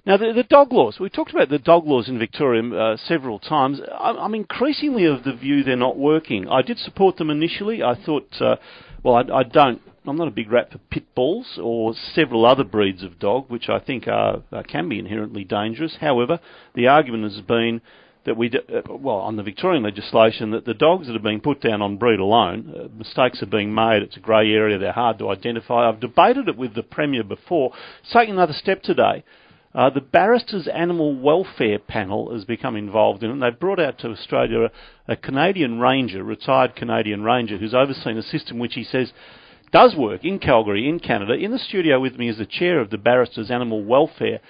Now, the dog laws. We talked about the dog laws in Victoria several times. I'm increasingly of the view they're not working. I did support them initially. I thought, I'm not a big rat for pit bulls or several other breeds of dog, which I think can be inherently dangerous. However, the argument has been that on the Victorian legislation, that the dogs that are being put down on breed alone, mistakes are being made, it's a grey area, they're hard to identify. I've debated it with the Premier before. It's taking another step today. The Barristers Animal Welfare Panel has become involved in it, and they've brought out to Australia a Canadian ranger, retired Canadian ranger, who's overseen a system which he says does work in Calgary, in Canada. In the studio with me is the chair of the Barristers Animal Welfare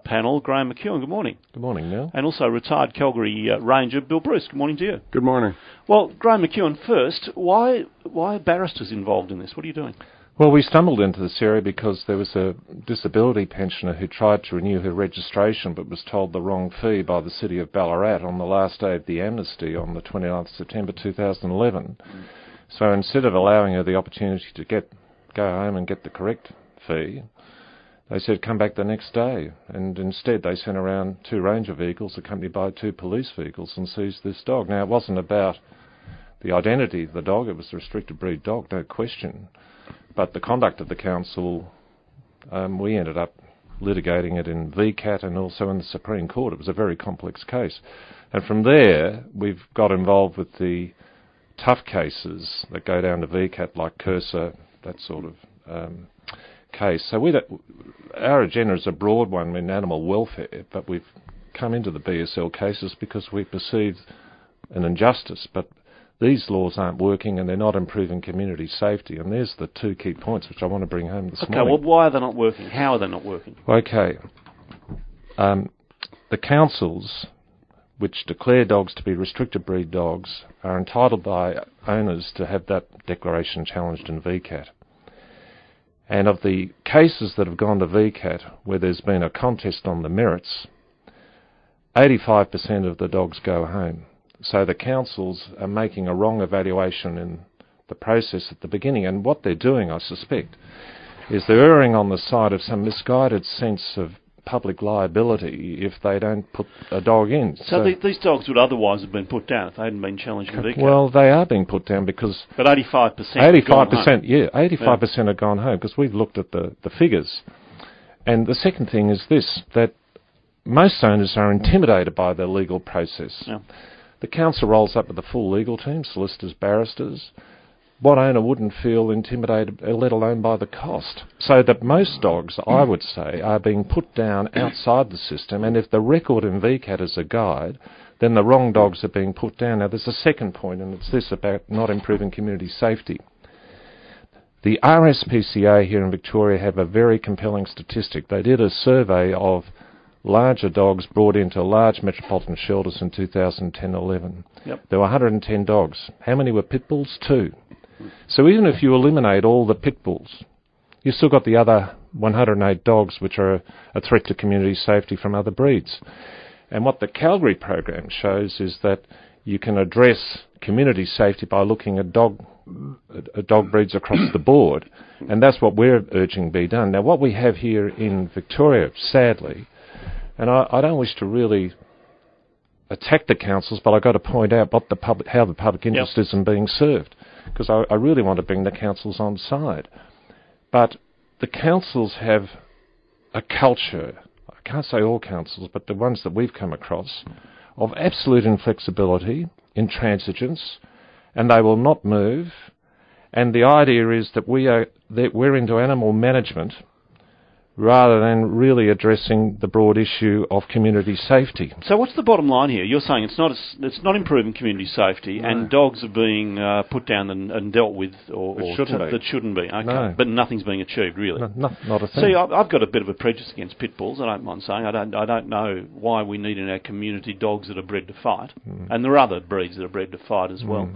Panel, Graham McEwen. Good morning. Good morning, Neil. And also retired Calgary Ranger, Bill Bruce. Good morning to you. Good morning. Well, Graham McEwen, first, why are barristers involved in this? What are you doing? Well, we stumbled into this area because there was a disability pensioner who tried to renew her registration but was told the wrong fee by the City of Ballarat on the last day of the amnesty on the 29th September 2011. So instead of allowing her the opportunity to go home and get the correct fee, they said come back the next day, and instead they sent around 2 ranger vehicles accompanied by 2 police vehicles and seized this dog. Now, it wasn't about the identity of the dog, it was a restricted breed dog, no question. But the conduct of the council, we ended up litigating it in VCAT and also in the Supreme Court. It was a very complex case. And from there, we've got involved with the tough cases that go down to VCAT, like Cursor, that sort of case. So our agenda is a broad one in animal welfare, but we've come into the BSL cases because we perceive an injustice. But these laws aren't working and they're not improving community safety. And there's the 2 key points which I want to bring home this morning. Okay, well, why are they not working? How are they not working? Okay. The councils which declare dogs to be restricted breed dogs are entitled by owners to have that declaration challenged in VCAT. And of the cases that have gone to VCAT where there's been a contest on the merits, 85% of the dogs go home. So the councils are making a wrong evaluation in the process at the beginning. And what they're doing, I suspect, is they're erring on the side of some misguided sense of public liability if they don't put a dog in. So these dogs would otherwise have been put down if they hadn't been challenged in VCAT? Well, they are being put down because... But 85% 85%, yeah, 85% have gone home because we've looked at the figures. And the second thing is this, that most owners are intimidated by the legal process. Yeah. The council rolls up with a full legal team, solicitors, barristers. What owner wouldn't feel intimidated, let alone by the cost? So that most dogs, I would say, are being put down outside the system, and if the record in VCAT is a guide, then the wrong dogs are being put down. Now, there's a second point, and it's this about not improving community safety. The RSPCA here in Victoria have a very compelling statistic. They did a survey of larger dogs brought into large metropolitan shelters in 2010-11. Yep. There were 110 dogs. How many were pit bulls? 2. So even if you eliminate all the pit bulls, you've still got the other 108 dogs which are a threat to community safety from other breeds. And what the Calgary program shows is that you can address community safety by looking at dog breeds across the board, and that's what we're urging be done. Now, what we have here in Victoria, sadly, and I don't wish to really attack the councils, but I've got to point out how the public interest is in being served, because I really want to bring the councils on side. But the councils have a culture, I can't say all councils, but the ones that we've come across, of absolute inflexibility, intransigence, and they will not move. And the idea is that we're into animal management rather than really addressing the broad issue of community safety. So what's the bottom line here? You're saying it's not improving community safety, no, and dogs are being put down and dealt with, that shouldn't be. Okay, no. But nothing's being achieved, really. No, not a thing. See, I've got a bit of a prejudice against pit bulls. I don't mind saying. I don't know why we need in our community dogs that are bred to fight, and there are other breeds that are bred to fight as well.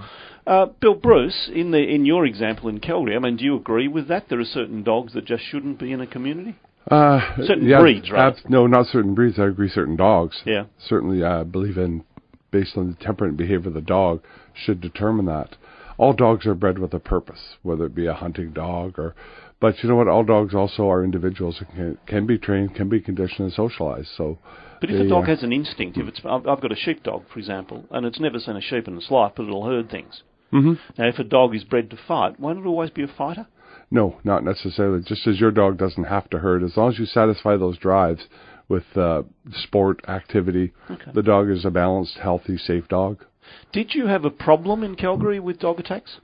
Bill Bruce, in your example in Calgary, I mean, do you agree with that? There are certain dogs that just shouldn't be in a community? Certain breeds, right? No, not certain breeds. I agree certain dogs. Yeah. Certainly I believe in, based on the temperament behavior of the dog, should determine that. All dogs are bred with a purpose, whether it be a hunting dog or But you know what? All dogs also are individuals and can be trained, can be conditioned and socialized. So, but if a dog has an instinct, if I've got a sheepdog, for example, and it's never seen a sheep in its life, but it'll herd things. Mm-hmm. Now, if a dog is bred to fight, won't it always be a fighter? No, not necessarily. Just as your dog doesn't have to herd, as long as you satisfy those drives with sport, activity, the dog is a balanced, healthy, safe dog. Did you have a problem in Calgary with dog attacks?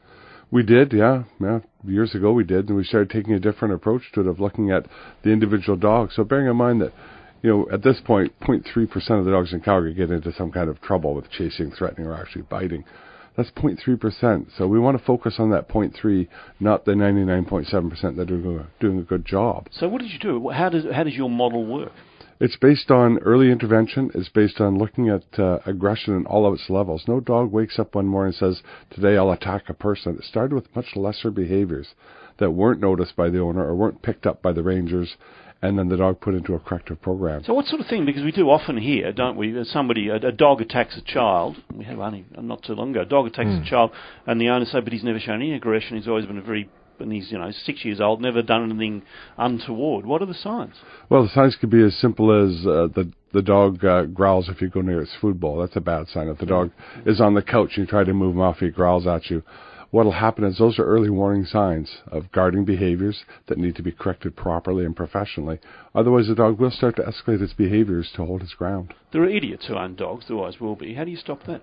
We did, yeah. Years ago we did, and we started taking a different approach to it of looking at the individual dog. So bearing in mind that, at this point, 0.3% of the dogs in Calgary get into some kind of trouble with chasing, threatening, or actually biting. That's 0.3%. So we want to focus on that 0.3, not the 99.7% that are doing a good job. So what did you do? How does your model work? It's based on early intervention. It's based on looking at aggression in all of its levels. No dog wakes up one morning and says, today I'll attack a person. It started with much lesser behaviors that weren't noticed by the owner or weren't picked up by the rangers, and then the dog put into a corrective program. So what sort of thing, because we do often hear, don't we, a dog attacks a child. We had only not too long ago, a dog attacks a child, and the owner say, but he's never shown any aggression, he's always been and he's 6 years old, never done anything untoward. What are the signs? Well, the signs could be as simple as the dog growls if you go near its food bowl. That's a bad sign. If the dog is on the couch and you try to move him off, he growls at you. What will happen is those are early warning signs of guarding behaviors that need to be corrected properly and professionally. Otherwise, the dog will start to escalate its behaviors to hold its ground. There are idiots who own dogs. There always will be. How do you stop that?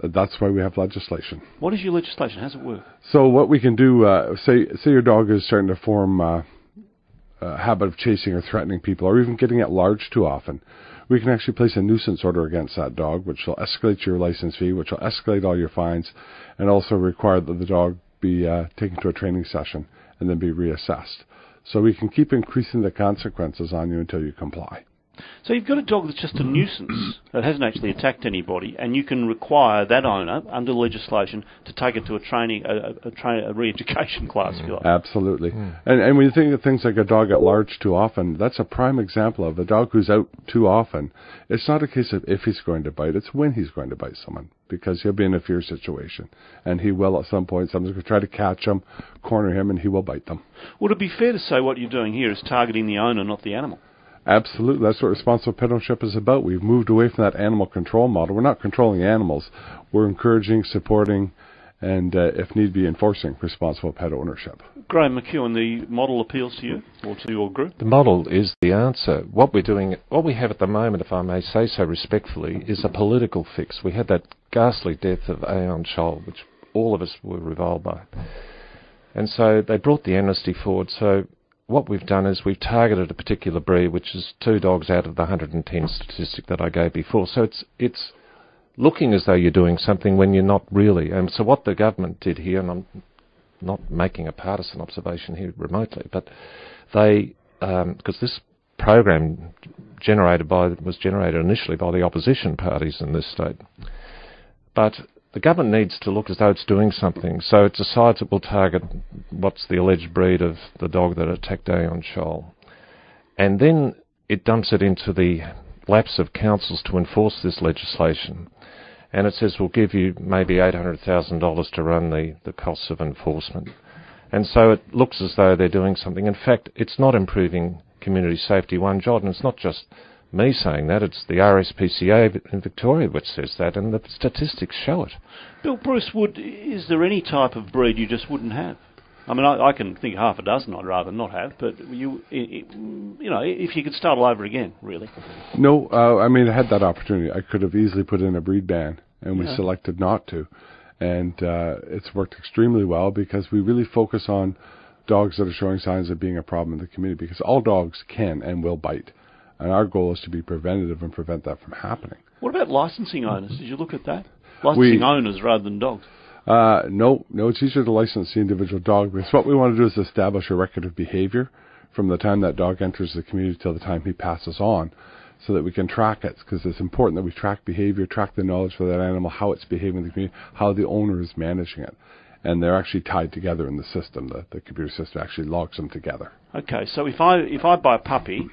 That's why we have legislation. What is your legislation? How does it work? So what we can do, say your dog is starting to form a habit of chasing or threatening people, or even getting at large too often. We can actually place a nuisance order against that dog, which will escalate your license fee, which will escalate all your fines, and also require that the dog be taken to a training session and then be reassessed. So we can keep increasing the consequences on you until you comply. So you've got a dog that's just a nuisance that hasn't actually attacked anybody, and you can require that owner, under legislation, to take it to a re-education class, if you like. Absolutely. And when you think of things like a dog at large too often, that's a prime example of a dog who's out too often. It's not a case of if he's going to bite, it's when he's going to bite someone, because he'll be in a fear situation, and he will at some point. Someone's going to try to catch him, corner him, and he will bite them. Would it be fair to say what you're doing here is targeting the owner, not the animal? Absolutely. That's what responsible pet ownership is about. We've moved away from that animal control model. We're not controlling animals. We're encouraging, supporting, and, if need be, enforcing responsible pet ownership. Graham McEwen, the model appeals to you or to your group? The model is the answer. What we have at the moment, if I may say so respectfully, is a political fix. We had that ghastly death of Aon Scholl, which all of us were reviled by. And so they brought the amnesty forward. So what we've done is we've targeted a particular breed, which is 2 dogs out of the 110 statistic that I gave before. So it's looking as though you're doing something when you're not really. And so what the government did here, and I'm not making a partisan observation here remotely, but they, because this program was generated initially by the opposition parties in this state, but the government needs to look as though it's doing something. So it decides it will target what's the alleged breed of the dog that attacked Aon Scholl. And then it dumps it into the laps of councils to enforce this legislation. And it says we'll give you maybe $800,000 to run the costs of enforcement. And so it looks as though they're doing something. In fact, it's not improving community safety one jot, and it's not just me saying that, it's the RSPCA in Victoria which says that, and the statistics show it. Bill Bruce Wood, is there any type of breed you just wouldn't have? I mean, I can think half a dozen I'd rather not have, but if you could start all over again, really. No, I mean, I had that opportunity. I could have easily put in a breed ban, and we selected not to. And it's worked extremely well because we really focus on dogs that are showing signs of being a problem in the community, because all dogs can and will bite. And our goal is to be preventative and prevent that from happening. What about licensing owners? Did you look at that? Licensing owners rather than dogs? No, it's easier to license the individual dog, because what we want to do is establish a record of behavior from the time that dog enters the community till the time he passes on, so that we can track it, because it's important that we track behavior, track the knowledge for that animal, how it's behaving in the community, how the owner is managing it. And they're actually tied together in the system. The computer system actually logs them together. Okay, so if I buy a puppy,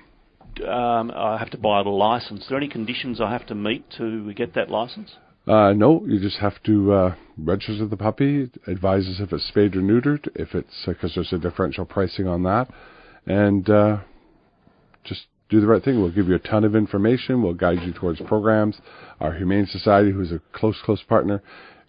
I have to buy a license. Are there any conditions I have to meet to get that license? No, you just have to register the puppy, advise us if it's spayed or neutered, if it's because there's a differential pricing on that, and just do the right thing. We'll give you a ton of information. We'll guide you towards programs. Our Humane Society, who's a close partner,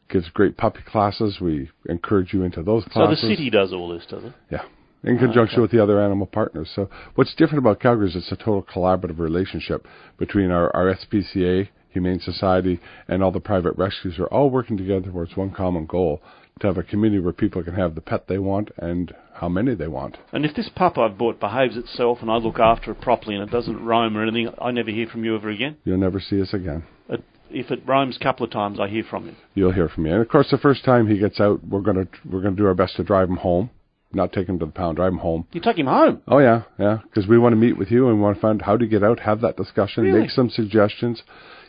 gives great puppy classes. We encourage you into those classes. So the city does all this, does it? Yeah, in conjunction with the other animal partners. So what's different about Calgary is it's a total collaborative relationship between our SPCA, Humane Society, and all the private rescues are all working together towards one common goal, to have a community where people can have the pet they want and how many they want. And if this pup I've bought behaves itself and I look after it properly and it doesn't roam or anything, I never hear from you ever again? You'll never see us again. If it roams a couple of times, I hear from you. You'll hear from me. And of course, the first time he gets out, we're gonna do our best to drive him home. Not take him to the pound, drive him home. You take him home? Oh yeah, because we want to meet with you and we want to find how to get out, have that discussion, Really? make some suggestions.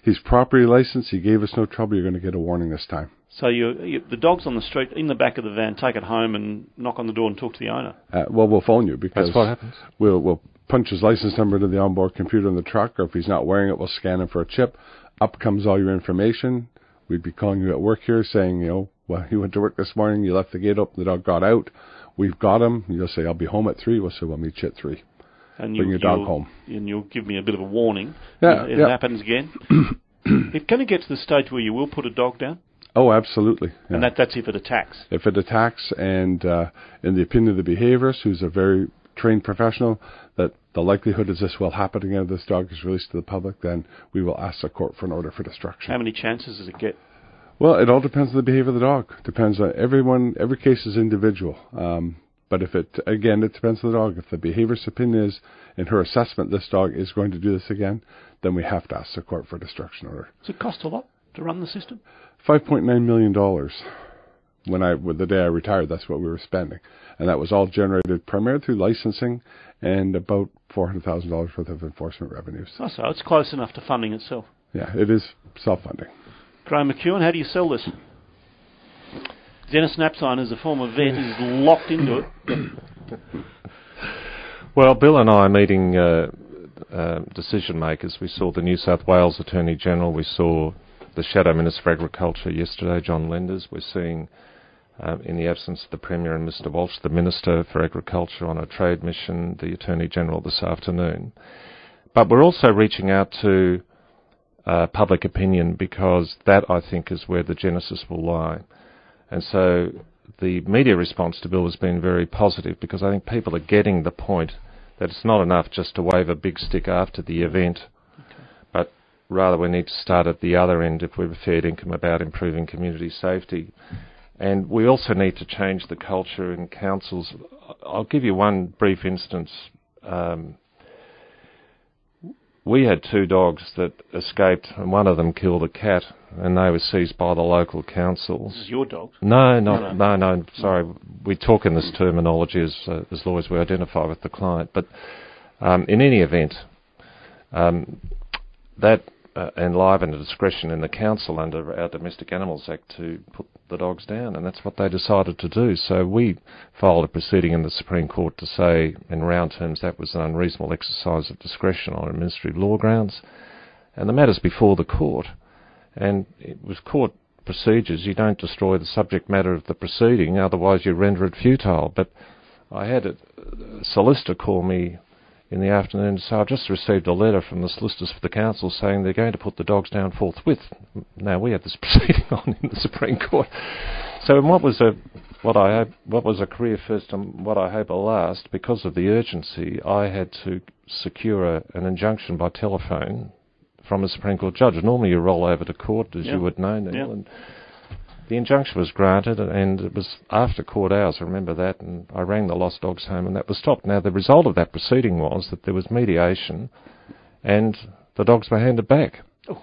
He's properly licensed. He gave us no trouble. You're going to get a warning this time. So the dog's on the street, in the back of the van, take it home and knock on the door and talk to the owner? Well, we'll phone you because that's what happens. We'll punch his license number into the onboard computer in the truck, or if he's not wearing it, we'll scan him for a chip. Up comes all your information. We'd be calling you at work here saying, well, you went to work this morning, you left the gate open, the dog got out. We've got him. You'll say, I'll be home at 3. We'll say, we'll meet you at 3. And bring your dog home. And you'll give me a bit of a warning if it happens again. Can it get to the stage where you will put a dog down? Oh, absolutely. Yeah. And that's if it attacks? If it attacks, and in the opinion of the behaviorist, who's a very trained professional, that the likelihood is this will happen again if this dog is released to the public, then we will ask the court for an order for destruction. How many chances does it get? Well, it all depends on the behavior of the dog. Depends on everyone. Every case is individual. But if it depends on the dog. If the behaviorist's opinion is, in her assessment, this dog is going to do this again, then we have to ask the court for a destruction order. Does it cost a lot to run the system? $5.9 million. The day I retired, that's what we were spending. And that was all generated primarily through licensing and about $400,000 worth of enforcement revenues. Oh, so it's close enough to funding itself. Yeah, it is self-funding. Graham McEwen, how do you sell this? Dennis Knapsine, as a former vet, is locked into it. Well, Bill and I are meeting decision makers. We saw the New South Wales Attorney General. We saw the Shadow Minister for Agriculture yesterday, John Lenders. We're seeing, in the absence of the Premier and Mr Walsh, the Minister for Agriculture on a trade mission, the Attorney General this afternoon. But we're also reaching out to public opinion, because that, I think, is where the genesis will lie. And so the media response to Bill has been very positive, because I think people are getting the point that it's not enough just to wave a big stick after the event, but rather we need to start at the other end if we're fair income about improving community safety. And we also need to change the culture in councils. I'll give you one brief instance. We had 2 dogs that escaped, and one of them killed a cat, and they were seized by the local council. This is your dog? No, sorry. We talk in this terminology as lawyers. We identify with the client. But in any event, that enlivened a discretion in the council under our Domestic Animals Act to put the dogs down, and that's what they decided to do. So we filed a proceeding in the Supreme Court to say, in round terms, that was an unreasonable exercise of discretion on administrative law grounds, and the matter's before the court. And it was court procedures. You don't destroy the subject matter of the proceeding, otherwise you render it futile. But I had a solicitor call me in the afternoon to say, I've just received a letter from the solicitors for the council saying they're going to put the dogs down forthwith. Now, we had this proceeding on in the Supreme Court. So in what was a career first and what I hope a last, because of the urgency, I had to secure an injunction by telephone from a Supreme Court judge. Normally you roll over to court, as you would know, Neil, and the injunction was granted, and it was after court hours, I remember that, and I rang the Lost Dogs Home, and that was stopped. Now, the result of that proceeding was that there was mediation, and the dogs were handed back. Oh.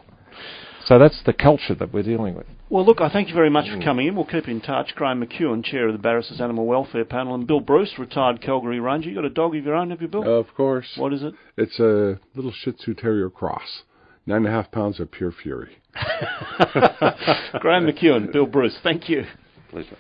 So that's the culture that we're dealing with. Well, look, I thank you very much for coming in. We'll keep in touch. Graham McEwen, Chair of the Barristers Animal Welfare Panel, and Bill Bruce, retired Calgary Ranger. You got a dog of your own, have you, Bill? Of course. What is it? It's a little Shih Tzu Terrier cross. 9.5 pounds of pure fury. Graham McEwen, Bill Bruce, thank you. Pleasure.